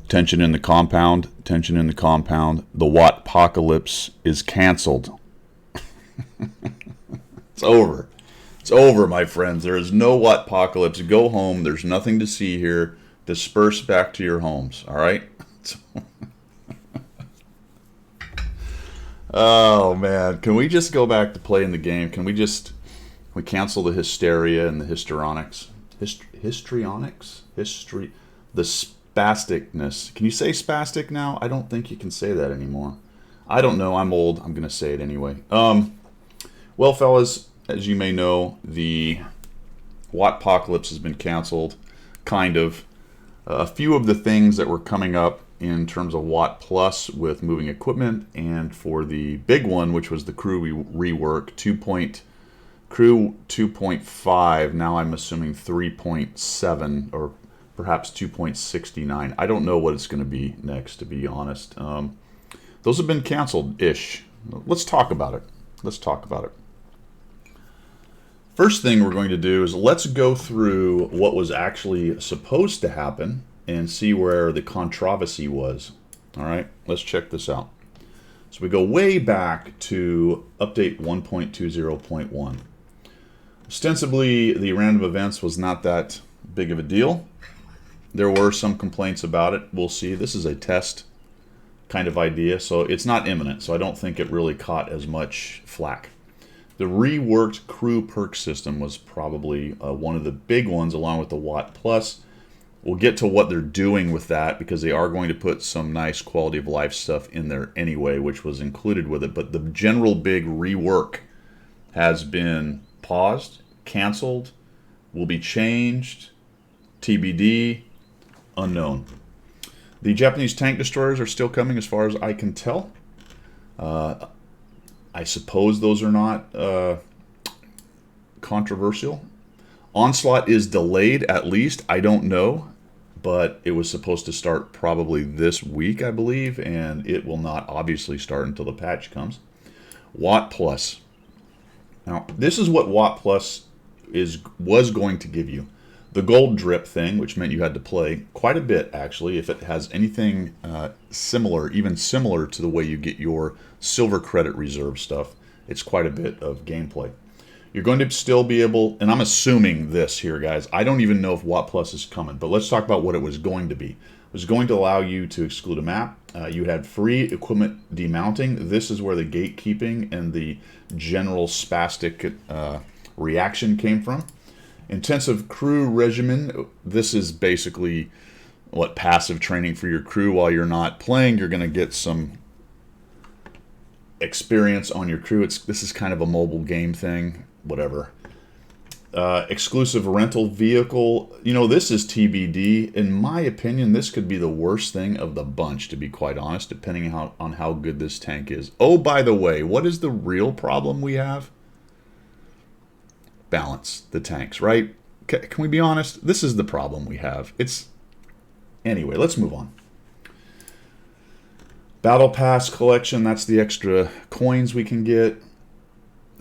Tension in the compound. Tension in the compound. The Wattpocalypse is canceled. It's over. It's over, my friends. There is no Wattpocalypse. Go home. There's nothing to see here. Disperse back to your homes. All right? Oh, man. Can we just go back to playing the game? Can we cancel the hysteria and the histrionics? Histrionics? The spasticness. Can you say spastic now? I don't think you can say that anymore. I don't know. I'm old. I'm going to say it anyway. Well, fellas, as you may know, the Wattpocalypse has been canceled, kind of. A few of the things that were coming up in terms of Watt Plus with moving equipment, and for the big one, which was the crew rework, crew 2.5, now I'm assuming 3.7 or perhaps 2.69. I don't know what it's going to be next, to be honest. Those have been canceled-ish. Let's talk about it. Let's talk about it. First thing we're going to do is let's go through what was actually supposed to happen and see where the controversy was. All right, let's check this out. So we go way back to update 1.20.1. Ostensibly, the random events was not that big of a deal. There were some complaints about it. We'll see. This is a test kind of idea, so it's not imminent, so I don't think it really caught as much flack. The reworked crew perk system was probably one of the big ones, along with the Watt Plus. We'll get to what they're doing with that, because they are going to put some nice quality of life stuff in there anyway, which was included with it. But the general big rework has been paused, canceled, will be changed, TBD, unknown. The Japanese tank destroyers are still coming as far as I can tell. I suppose those are not controversial. Onslaught is delayed, at least. I don't know. But it was supposed to start probably this week, I believe. And it will not obviously start until the patch comes. Watt Plus. Now, this is what Watt Plus was going to give you. The gold drip thing, which meant you had to play quite a bit, actually, if it has anything similar, even similar to the way you get your silver credit reserve stuff. It's quite a bit of gameplay. You're going to still be able, and I'm assuming this here, guys. I don't even know if Watt Plus is coming, but let's talk about what it was going to be. It was going to allow you to exclude a map. You had free equipment demounting. This is where the gatekeeping and the general spastic reaction came from. Intensive crew regimen. This is basically what passive training for your crew while you're not playing. You're going to get some experience on your crew. This is kind of a mobile game thing, whatever. Exclusive rental vehicle. You know, this is TBD. In my opinion, this could be the worst thing of the bunch, to be quite honest, depending on how good this tank is. Oh, by the way, what is the real problem we have? Balance the tanks, right? Can we be honest? This is the problem we have. Anyway, let's move on. Battle Pass collection, that's the extra coins we can get.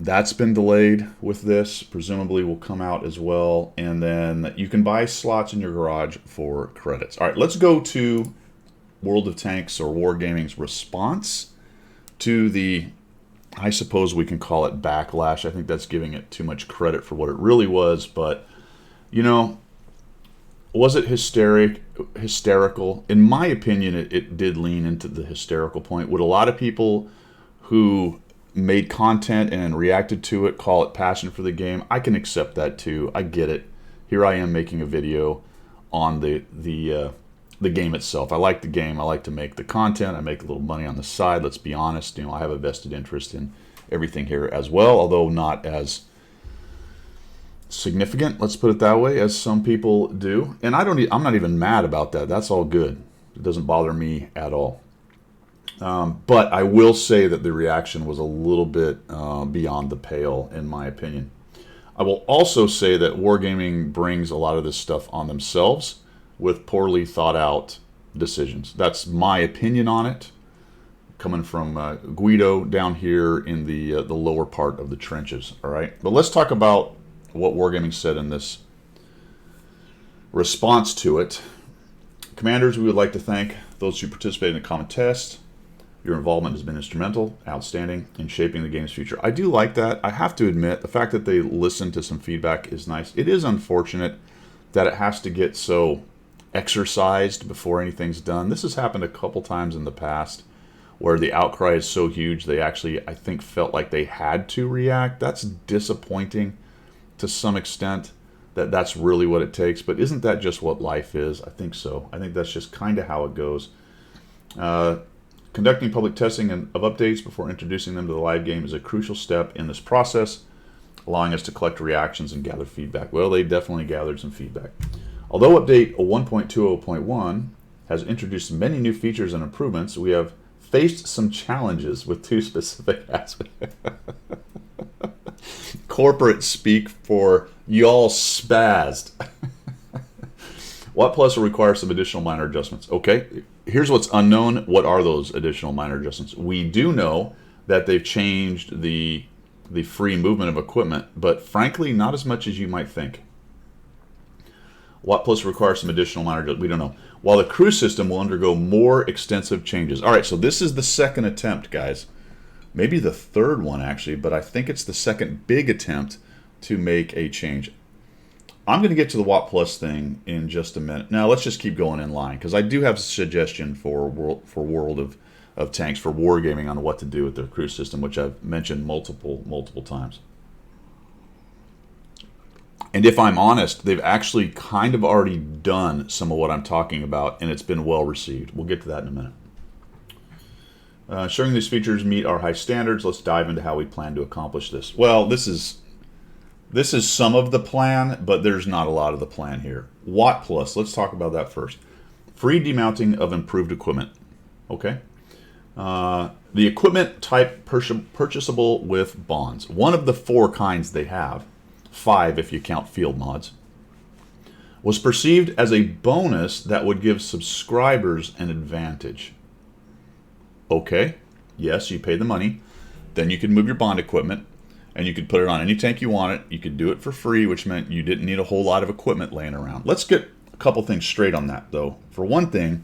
That's been delayed with this. Presumably will come out as well. And then you can buy slots in your garage for credits. All right, let's go to World of Tanks or Wargaming's response to the, I suppose we can call it backlash. I think that's giving it too much credit for what it really was. But, you know, was it hysterical? In my opinion, it did lean into the hysterical point. Would a lot of people who made content and reacted to it call it passion for the game? I can accept that too. I get it. Here I am making a video on the game itself. I like the game. I like to make the content. I make a little money on the side. Let's be honest. You know, I have a vested interest in everything here as well, although not as significant, let's put it that way, as some people do. And I'm not even mad about that. That's all good. It doesn't bother me at all. But I will say that the reaction was a little bit beyond the pale, in my opinion. I will also say that Wargaming brings a lot of this stuff on themselves with poorly thought out decisions. That's my opinion on it, coming from Guido down here in the lower part of the trenches. All right, but let's talk about what Wargaming said in this response to it. Commanders, we would like to thank those who participated in the common test. Your involvement has been instrumental, outstanding in shaping the game's future. I do like that. I have to admit, the fact that they listened to some feedback is nice. It is unfortunate that it has to get so exercised before anything's done. This has happened a couple times in the past where the outcry is so huge they actually, I think, felt like they had to react. That's disappointing to some extent, that's really what it takes. But isn't that just what life is? I think so. I think that's just kind of how it goes. Conducting public testing of updates before introducing them to the live game is a crucial step in this process, allowing us to collect reactions and gather feedback. Well, they definitely gathered some feedback. Although update 1.20.1 has introduced many new features and improvements, we have faced some challenges with two specific aspects. Corporate speak for y'all spazzed. Watt Plus will require some additional minor adjustments. Okay, here's what's unknown. What are those additional minor adjustments? We do know that they've changed the free movement of equipment, but frankly, not as much as you might think. Watt Plus requires some additional minor adjustments. We don't know. While the crew system will undergo more extensive changes. All right, so this is the second attempt, guys. Maybe the third one, actually, but I think it's the second big attempt to make a change. I'm going to get to the Watt Plus thing in just a minute. Now, let's just keep going in line, because I do have a suggestion for World of Tanks, for Wargaming, on what to do with their crew system, which I've mentioned multiple times. And if I'm honest, they've actually kind of already done some of what I'm talking about, and it's been well received. We'll get to that in a minute. Ensuring these features meet our high standards, let's dive into how we plan to accomplish this. Well, this is some of the plan, but there's not a lot of the plan here. Watt Plus, let's talk about that first. Free demounting of improved equipment. Okay. The equipment type purchasable with bonds. One of the 4 kinds they have, 5 if you count field mods, was perceived as a bonus that would give subscribers an advantage. Okay, yes, you pay the money, then you could move your bond equipment, and you could put it on any tank you wanted. You could do it for free, which meant you didn't need a whole lot of equipment laying around. Let's get a couple things straight on that, though. For one thing,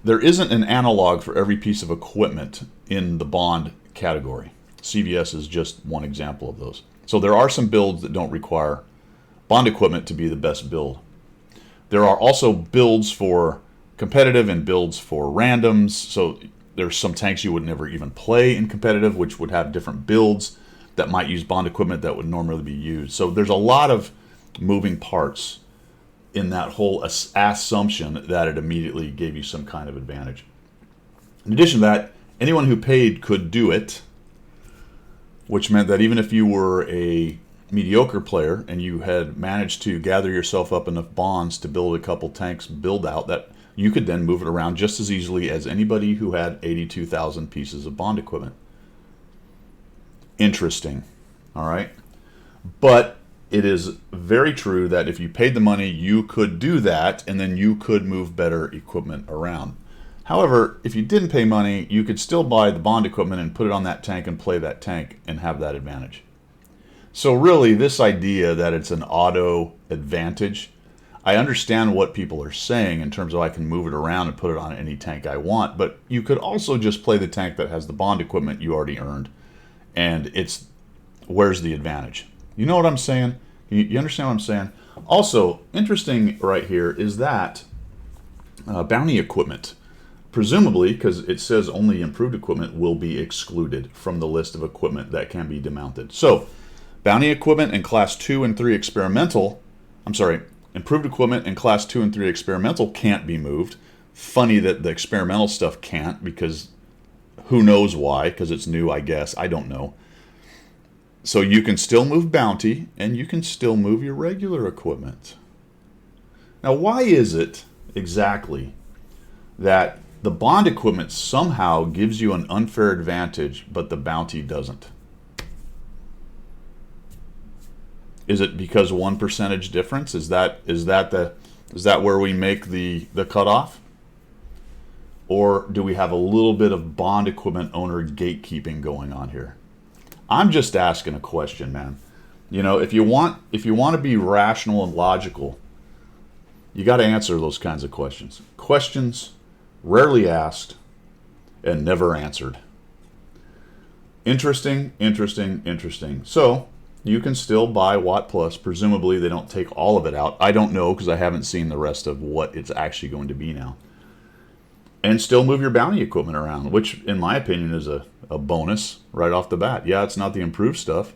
there isn't an analog for every piece of equipment in the bond category. CVS is just one example of those. So there are some builds that don't require bond equipment to be the best build. There are also builds for competitive and builds for randoms. So there's some tanks you would never even play in competitive, which would have different builds that might use bond equipment that would normally be used. So there's a lot of moving parts in that whole assumption that it immediately gave you some kind of advantage. In addition to that, anyone who paid could do it, which meant that even if you were a mediocre player and you had managed to gather yourself up enough bonds to build a couple tanks build out, that you could then move it around just as easily as anybody who had 82,000 pieces of bond equipment. Interesting, all right? But it is very true that if you paid the money, you could do that, and then you could move better equipment around. However, if you didn't pay money, you could still buy the bond equipment and put it on that tank and play that tank and have that advantage. So really, this idea that it's an auto advantage, I understand what people are saying in terms of I can move it around and put it on any tank I want, but you could also just play the tank that has the bond equipment you already earned, and where's the advantage? You know what I'm saying? You understand what I'm saying? Also, interesting right here is that bounty equipment, presumably, because it says only improved equipment, will be excluded from the list of equipment that can be demounted. So, bounty equipment in Class 2 and 3 experimental, improved equipment in Class 2 and 3 experimental can't be moved. Funny that the experimental stuff can't, because who knows why, because it's new, I guess. I don't know. So you can still move bounty, and you can still move your regular equipment. Now, why is it exactly that the bond equipment somehow gives you an unfair advantage, but the bounty doesn't? Is it because 1% difference? Is that where we make the cutoff? Or do we have a little bit of bond equipment owner gatekeeping going on here? I'm just asking a question, man. You know, if you want to be rational and logical, You got to answer those kinds of questions. Questions rarely asked and never answered. Interesting, interesting, interesting. So you can still buy Watt Plus. Presumably they don't take all of it out. I don't know because I haven't seen the rest of what it's actually going to be now. And still move your bounty equipment around, which in my opinion is a bonus right off the bat. Yeah, it's not the improved stuff.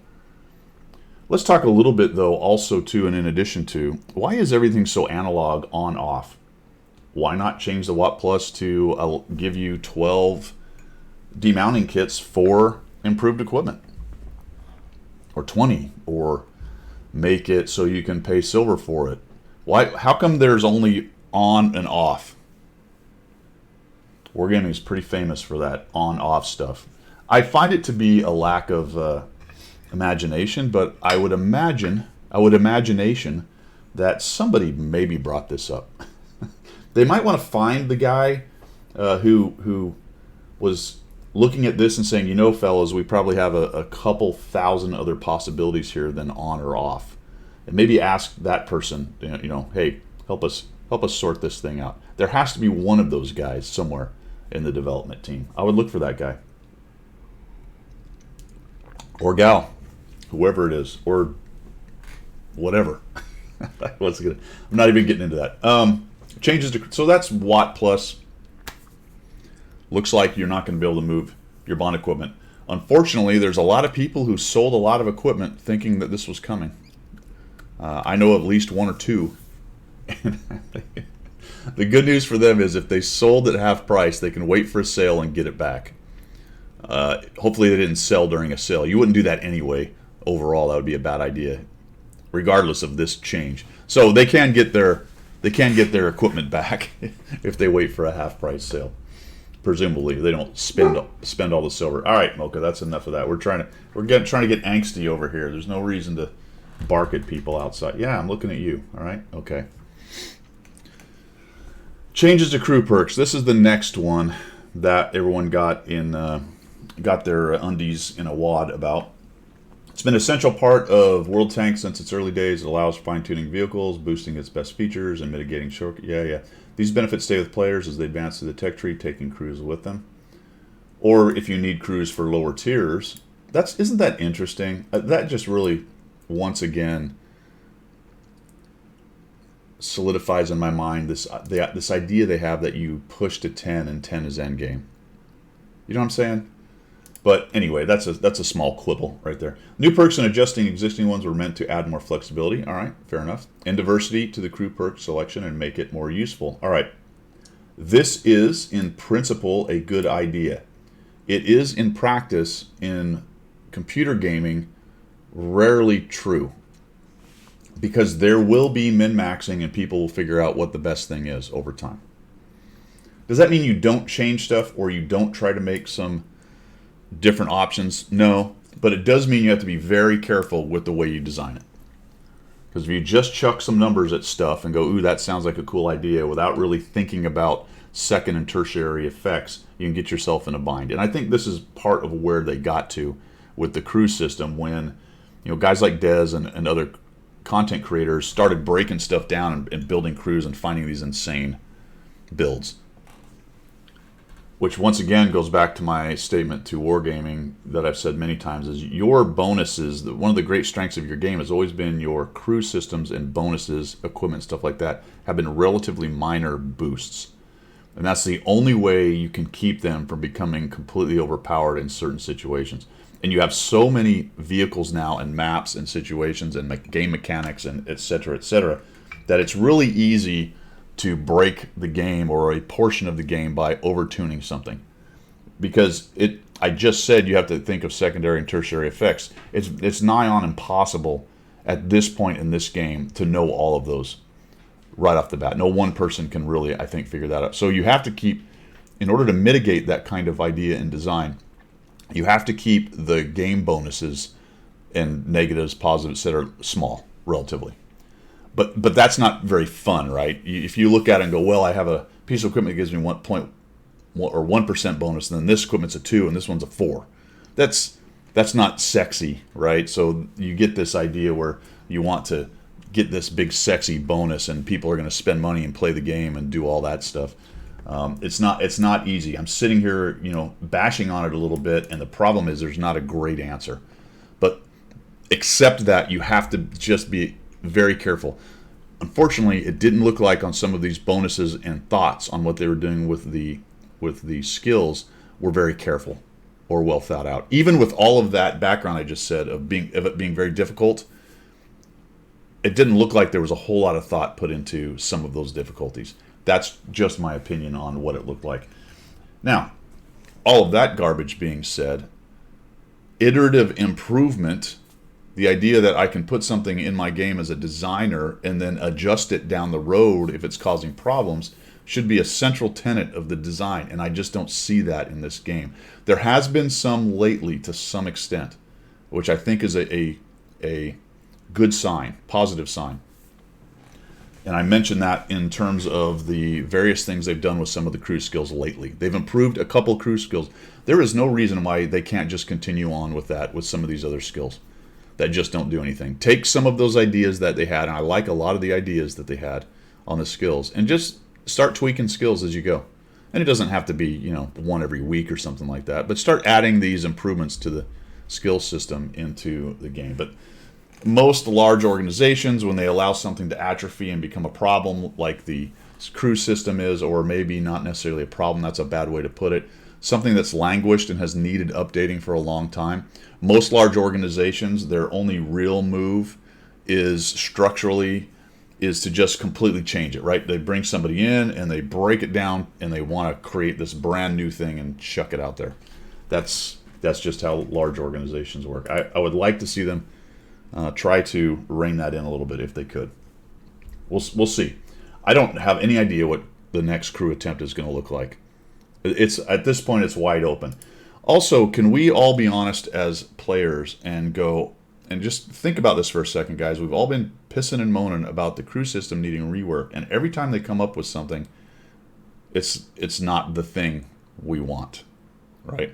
Let's talk a little bit though also too, and in addition to, why is everything so analog on off? Why not change the Watt Plus to give you 12 demounting kits for improved equipment? Or 20, or make it so you can pay silver for it. Why? How come there's only on and off? Wargaming is pretty famous for that on-off stuff. I find it to be a lack of imagination, but I would imagination that somebody maybe brought this up. They might want to find the guy who was looking at this and saying, you know, fellas, we probably have a couple thousand other possibilities here than on or off, and maybe ask that person, you know, hey, help us sort this thing out. There has to be one of those guys somewhere in the development team. I would look for that guy or gal, whoever it is, or whatever. I'm not even getting into that. Changes to, so that's Watt Plus. Looks like you're not going to be able to move your bond equipment. Unfortunately, there's a lot of people who sold a lot of equipment thinking that this was coming. I know of at least one or two. The good news for them is if they sold at half price, they can wait for a sale and get it back. Hopefully they didn't sell during a sale. You wouldn't do that anyway. Overall, that would be a bad idea, regardless of this change. So they can get their equipment back if they wait for a half price sale. Presumably, they don't spend all the silver. All right, Mocha, that's enough of that. We're trying to get angsty over here. There's no reason to bark at people outside. Yeah, I'm looking at you. All right, okay. Changes to crew perks. This is the next one that everyone got their undies in a wad about. It's been an essential part of World Tank since its early days. It allows fine-tuning vehicles, boosting its best features, and mitigating short. Yeah. These benefits stay with players as they advance through the tech tree, taking crews with them. Or if you need crews for lower tiers, isn't that interesting? That just really, once again, solidifies in my mind this idea they have that you push to 10 and 10 is endgame. You know what I'm saying? But anyway, that's a small quibble right there. New perks and adjusting existing ones were meant to add more flexibility. All right, fair enough. And diversity to the crew perk selection and make it more useful. All right. This is, in principle, a good idea. It is, in practice, in computer gaming, rarely true. Because there will be min-maxing and people will figure out what the best thing is over time. Does that mean you don't change stuff or you don't try to make some different options? No, but it does mean you have to be very careful with the way you design it. Because if you just chuck some numbers at stuff and go, ooh, that sounds like a cool idea, without really thinking about second and tertiary effects, you can get yourself in a bind. And I think this is part of where they got to with the crew system when, you know, guys like Dez and other content creators started breaking stuff down and building crews and finding these insane builds. Which once again goes back to my statement to Wargaming that I've said many times, is your bonuses, one of the great strengths of your game has always been your crew systems and bonuses, equipment, stuff like that, have been relatively minor boosts. And that's the only way you can keep them from becoming completely overpowered in certain situations. And you have so many vehicles now and maps and situations and game mechanics and et cetera, that it's really easy to break the game or a portion of the game by over-tuning something. Because I just said you have to think of secondary and tertiary effects. It's nigh on impossible at this point in this game to know all of those right off the bat. No one person can really, I think, figure that out. So you have to keep, in order to mitigate that kind of idea in design, you have to keep the game bonuses and negatives, positives, etc. small, relatively. But that's not very fun, right? If you look at it and go, well, I have a piece of equipment that gives me 1% bonus, and then this equipment's a 2, and this one's a 4. That's not sexy, right? So you get this idea where you want to get this big sexy bonus and people are going to spend money and play the game and do all that stuff. It's not easy. I'm sitting here, bashing on it a little bit, and the problem is there's not a great answer. But except that you have to just be very careful. Unfortunately, it didn't look like on some of these bonuses and thoughts on what they were doing with the skills were very careful or well thought out. Even with all of that background I just said of it being very difficult, it didn't look like there was a whole lot of thought put into some of those difficulties. That's just my opinion on what it looked like. Now, all of that garbage being said, iterative improvement, the idea that I can put something in my game as a designer and then adjust it down the road if it's causing problems, should be a central tenet of the design, and I just don't see that in this game. There has been some lately to some extent, which I think is a good sign, positive sign. And I mentioned that in terms of the various things they've done with some of the crew skills lately. They've improved a couple crew skills. There is no reason why they can't just continue on with that with some of these other skills that just don't do anything. Take some of those ideas that they had, and I like a lot of the ideas that they had on the skills, and just start tweaking skills as you go. And it doesn't have to be, one every week or something like that, but start adding these improvements to the skill system into the game. But most large organizations, when they allow something to atrophy and become a problem like the crew system is, or maybe not necessarily a problem, that's a bad way to put it, something that's languished and has needed updating for a long time, most large organizations, their only real move is structurally is to just completely change it, right? They bring somebody in and they break it down and they want to create this brand new thing and chuck it out there. That's just how large organizations work. I would like to see them try to rein that in a little bit if they could. We'll see. I don't have any idea what the next crew attempt is going to look like. It's at this point it's wide open. Also, can we all be honest as players and go and just think about this for a second, guys? We've all been pissing and moaning about the crew system needing rework, and every time they come up with something, it's not the thing we want, right?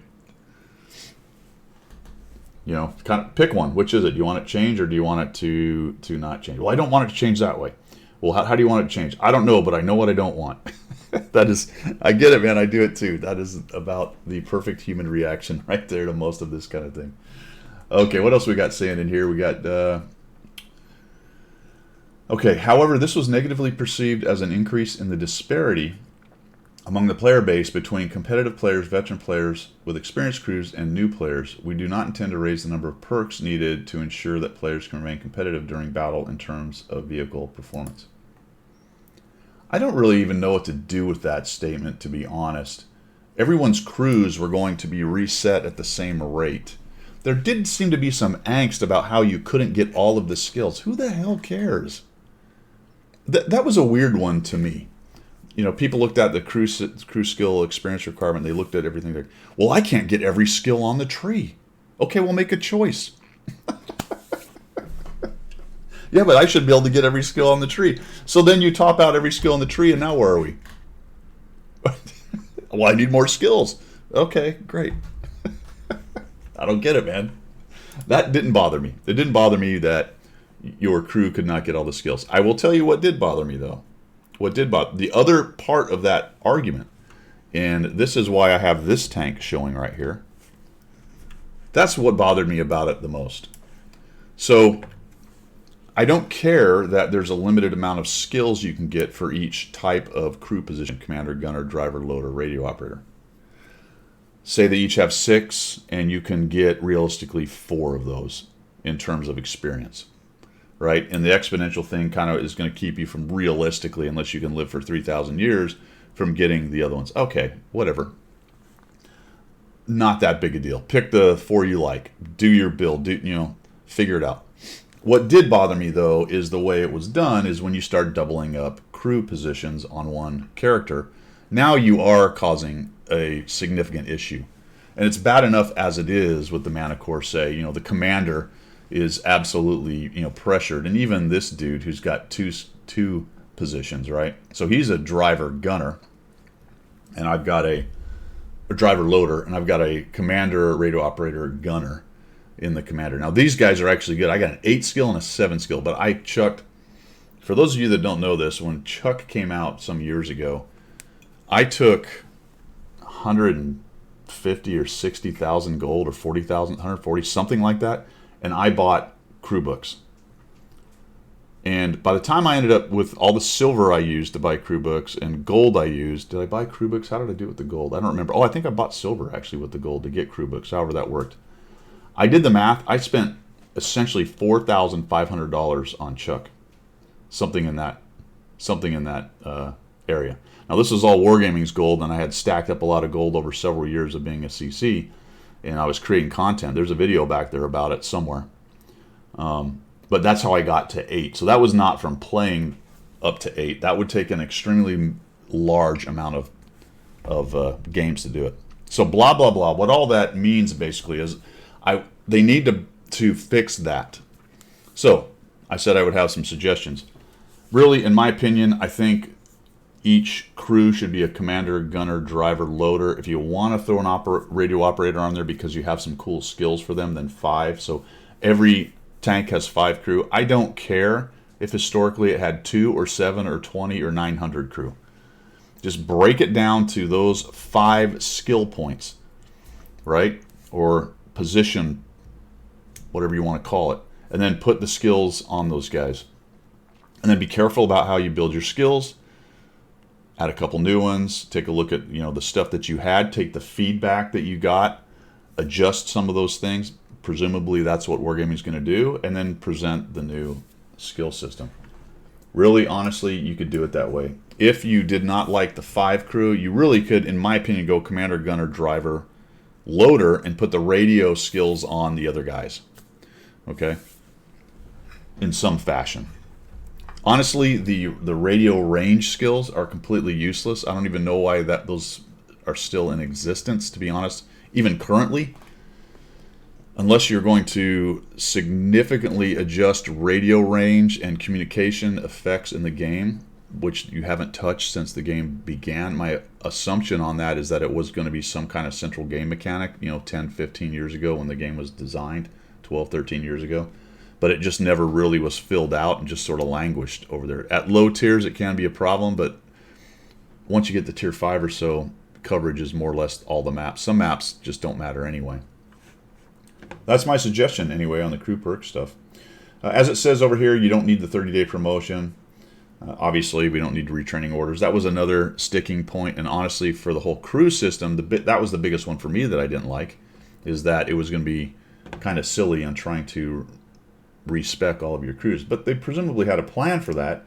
Kind of pick one. Which is it? Do you want it to change or do you want it to not change? Well, I don't want it to change that way. Well, how do you want it to change? I don't know, but I know what I don't want. That is, I get it, man. I do it too. That is about the perfect human reaction right there to most of this kind of thing. Okay, what else we got saying in here? We got, okay, however, this was negatively perceived as an increase in the disparity among the player base between competitive players, veteran players with experienced crews, and new players. We do not intend to raise the number of perks needed to ensure that players can remain competitive during battle in terms of vehicle performance. I don't really even know what to do with that statement, to be honest. Everyone's crews were going to be reset at the same rate. There did seem to be some angst about how you couldn't get all of the skills. Who the hell cares? That was a weird one to me. People looked at the crew skill experience requirement. They looked at everything. Like, well, I can't get every skill on the tree. Okay, well, make a choice. Yeah, but I should be able to get every skill on the tree. So then you top out every skill on the tree, and now where are we? Well, I need more skills. Okay, great. I don't get it, man. That didn't bother me. It didn't bother me that your crew could not get all the skills. I will tell you what did bother me, though. What did bother the other part of that argument, and this is why I have this tank showing right here. That's what bothered me about it the most. So I don't care that there's a limited amount of skills you can get for each type of crew position: commander, gunner, driver, loader, radio operator. Say they each have 6, and you can get realistically 4 of those in terms of experience, right? And the exponential thing kind of is going to keep you from realistically, unless you can live for 3,000 years, from getting the other ones. Okay, whatever. Not that big a deal. Pick the 4 you like. Do your build. Figure it out. What did bother me, though, is the way it was done is when you start doubling up crew positions on one character. Now you are causing a significant issue. And it's bad enough as it is with the Mana Corsae. The commander is absolutely, pressured. And even this dude who's got two positions, right? So he's a driver gunner. And I've got a driver loader. And I've got a commander, radio operator, gunner in the commander. Now these guys are actually good. I got an 8 skill and a 7 skill, but I chucked For those of you that don't know this, when Chuck came out some years ago, I took 150 or 60,000 gold, or 40,000, 140, something like that, and I bought crew books. And by the time I ended up with all the silver I used to buy crew books and gold I used, did I buy crew books? How did I do with the gold? I don't remember. Oh, I think I bought silver actually with the gold to get crew books, however that worked. I did the math. I spent essentially $4,500 on Chuck, something in that area. Now this is all Wargaming's gold, and I had stacked up a lot of gold over several years of being a CC, and I was creating content. There's a video back there about it somewhere. But that's how I got to 8. So that was not from playing up to 8. That would take an extremely large amount of games to do it. So blah, blah, blah. What all that means basically is they need to fix that. So I said I would have some suggestions. Really, in my opinion, I think each crew should be a commander, gunner, driver, loader. If you want to throw an radio operator on there because you have some cool skills for them, then 5. So every tank has 5 crew. I don't care if historically it had 2 or 7 or 20 or 900 crew. Just break it down to those 5 skill points, right? Or position, whatever you want to call it. And then put the skills on those guys. And then be careful about how you build your skills. Add a couple new ones. Take a look at the stuff that you had. Take the feedback that you got. Adjust some of those things. Presumably that's what Wargaming is going to do, and then present the new skill system. Really, honestly, you could do it that way. If you did not like the 5 crew, you really could, in my opinion, go commander, gunner, driver, loader, and put the radio skills on the other guys. Okay? In some fashion. Honestly, the radio range skills are completely useless. I don't even know why those are still in existence, to be honest, even currently. Unless you're going to significantly adjust radio range and communication effects in the game, which you haven't touched since the game began. My assumption on that is that it was going to be some kind of central game mechanic, 10, 15 years ago when the game was designed, 12, 13 years ago. But it just never really was filled out and just sort of languished over there. At low tiers, it can be a problem, but once you get to tier 5 or so, coverage is more or less all the maps. Some maps just don't matter anyway. That's my suggestion, anyway, on the crew perk stuff. As it says over here, you don't need the 30-day promotion. Obviously, we don't need retraining orders. That was another sticking point, and honestly, for the whole crew system, that was the biggest one for me that I didn't like, is that it was going to be kind of silly on trying to respec all of your crews. But they presumably had a plan for that,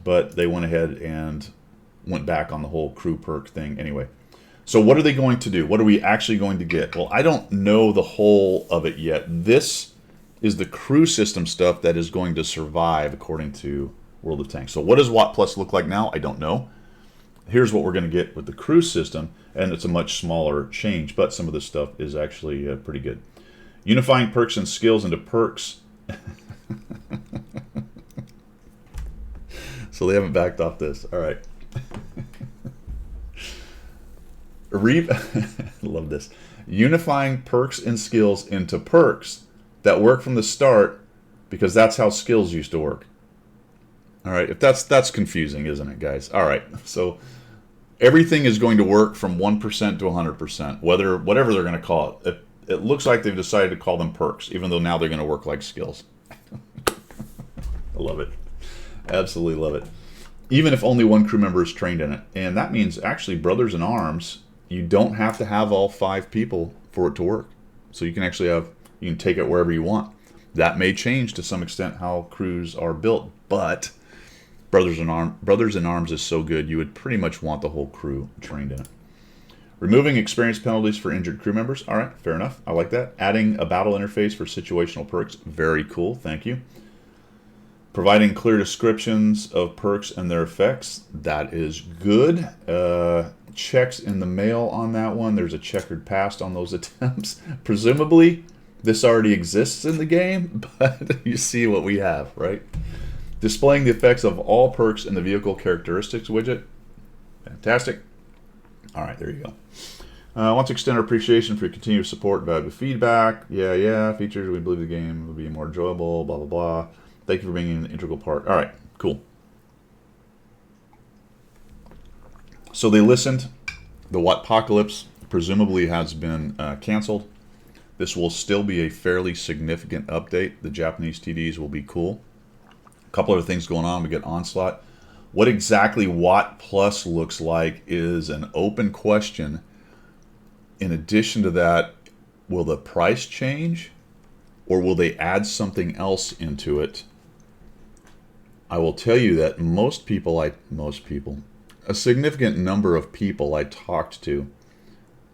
but they went ahead and went back on the whole crew perk thing anyway. So what are they going to do? What are we actually going to get? Well, I don't know the whole of it yet. This is the crew system stuff that is going to survive according to World of Tanks. So what does Watt Plus look like now? I don't know. Here's what we're going to get with the crew system, and it's a much smaller change, but some of this stuff is actually pretty good. Unifying perks and skills into perks. So they haven't backed off this. All right. Love this. Unifying perks and skills into perks that work from the start, because that's how skills used to work. All right, if that's confusing, isn't it, guys? All right, so everything is going to work from 1% to 100%, whatever they're going to call it. It looks like they've decided to call them perks, even though now they're going to work like skills. I love it. Absolutely love it. Even if only one crew member is trained in it. And that means, actually, Brothers in Arms, you don't have to have all 5 people for it to work. So you can actually you can take it wherever you want. That may change to some extent how crews are built, but Brothers in Arms is so good, you would pretty much want the whole crew trained in it. Removing experience penalties for injured crew members. All right, fair enough. I like that. Adding a battle interface for situational perks. Very cool. Thank you. Providing clear descriptions of perks and their effects. That is good. Checks in the mail on that one. There's a checkered past on those attempts. Presumably, this already exists in the game, but you see what we have, right? Displaying the effects of all perks in the vehicle characteristics widget. Fantastic. All right, there you go. I want to extend our appreciation for your continued support and valuable feedback. Yeah. Features, we believe the game will be more enjoyable, blah, blah, blah. Thank you for being an integral part. All right, cool. So they listened. The Wattpocalypse presumably has been canceled. This will still be a fairly significant update. The Japanese TDs will be cool. A couple other things going on. We get Onslaught. What exactly Watt Plus looks like is an open question. In addition to that, will the price change, or will they add something else into it? I will tell you that a significant number of people I talked to,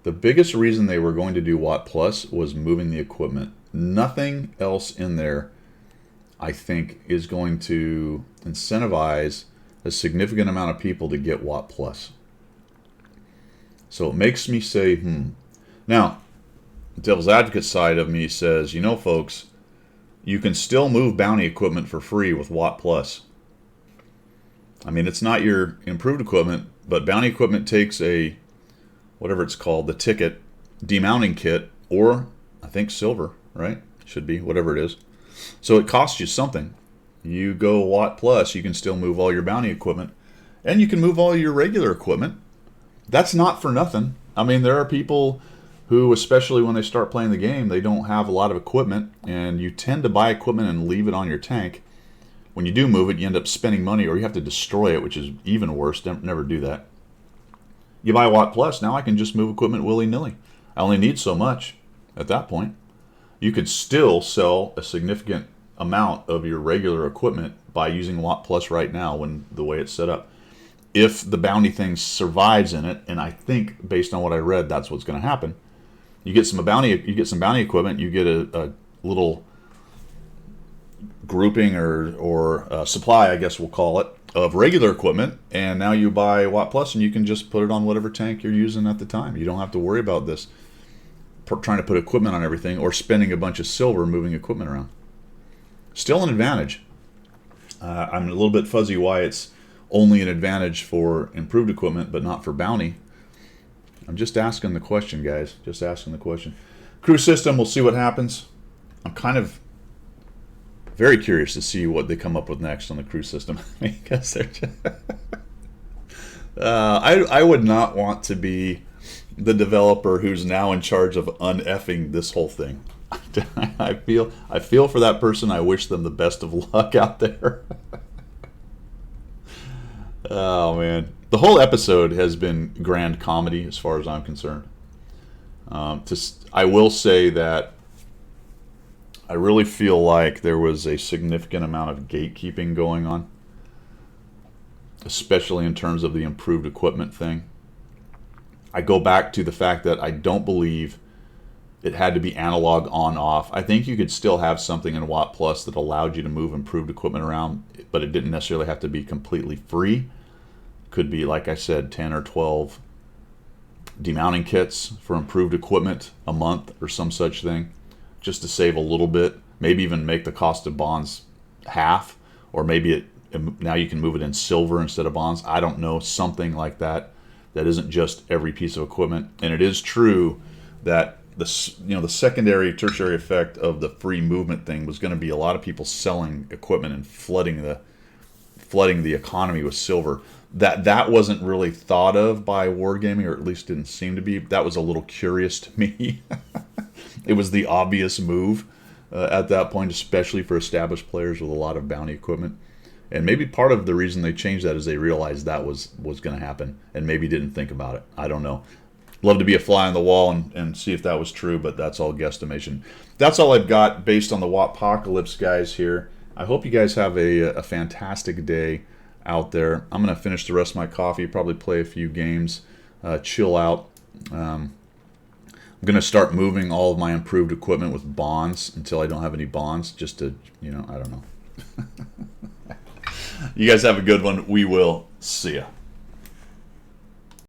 the biggest reason they were going to do Watt Plus was moving the equipment. Nothing else in there, I think, is going to incentivize a significant amount of people to get Watt Plus. So it makes me say, Now, the devil's advocate side of me says, folks, you can still move bounty equipment for free with Watt Plus. I mean, it's not your improved equipment, but bounty equipment takes a, whatever it's called, the ticket, demounting kit, or I think silver, right? Should be, whatever it is. So it costs you something. You go Watt Plus, you can still move all your bounty equipment, and you can move all your regular equipment. That's not for nothing. I mean, there are people who, especially when they start playing the game, they don't have a lot of equipment, and you tend to buy equipment and leave it on your tank. When you do move it, you end up spending money, or you have to destroy it, which is even worse. Never do that. You buy Watt Plus, now I can just move equipment willy-nilly. I only need so much at that point. You could still sell a significant amount of your regular equipment by using Watt Plus right now, when the way it's set up. If the bounty thing survives in it, and I think based on what I read, that's what's going to happen. You get some bounty equipment, you get a little grouping or supply, I guess we'll call it, of regular equipment, and now you buy Watt Plus and you can just put it on whatever tank you're using at the time. You don't have to worry about this trying to put equipment on everything or spending a bunch of silver moving equipment around. Still an advantage. I'm a little bit fuzzy why it's only an advantage for improved equipment but not for bounty. I'm just asking the question, guys. Just asking the question. Crew system, we'll see what happens. I'm kind of very curious to see what they come up with next on the crew system. Because they're just I would not want to be the developer who's now in charge of uneffing this whole thing. I feel for that person. I wish them the best of luck out there. Oh man, the whole episode has been grand comedy as far as I'm concerned. I will say that I really feel like there was a significant amount of gatekeeping going on, especially in terms of the improved equipment thing. I go back to the fact that I don't believe it had to be analog on-off. I think you could still have something in Watt Plus that allowed you to move improved equipment around, but it didn't necessarily have to be completely free. Could be, like I said, 10 or 12 demounting kits for improved equipment a month or some such thing, just to save a little bit. Maybe even make the cost of bonds half, or maybe now you can move it in silver instead of bonds. I don't know, something like that. That isn't just every piece of equipment. And it is true that the secondary, tertiary effect of the free movement thing was going to be a lot of people selling equipment and flooding the economy with silver. That wasn't really thought of by Wargaming, or at least didn't seem to be. That was a little curious to me. It was the obvious move at that point, especially for established players with a lot of bounty equipment. And maybe part of the reason they changed that is they realized that was going to happen and maybe didn't think about it. I don't know. Love to be a fly on the wall and see if that was true, but that's all guesstimation. That's all I've got based on the Wattpocalypse guys here. I hope you guys have a fantastic day out there. I'm going to finish the rest of my coffee, probably play a few games, chill out. I'm going to start moving all of my improved equipment with bonds until I don't have any bonds, just to, I don't know. You guys have a good one. We will see ya.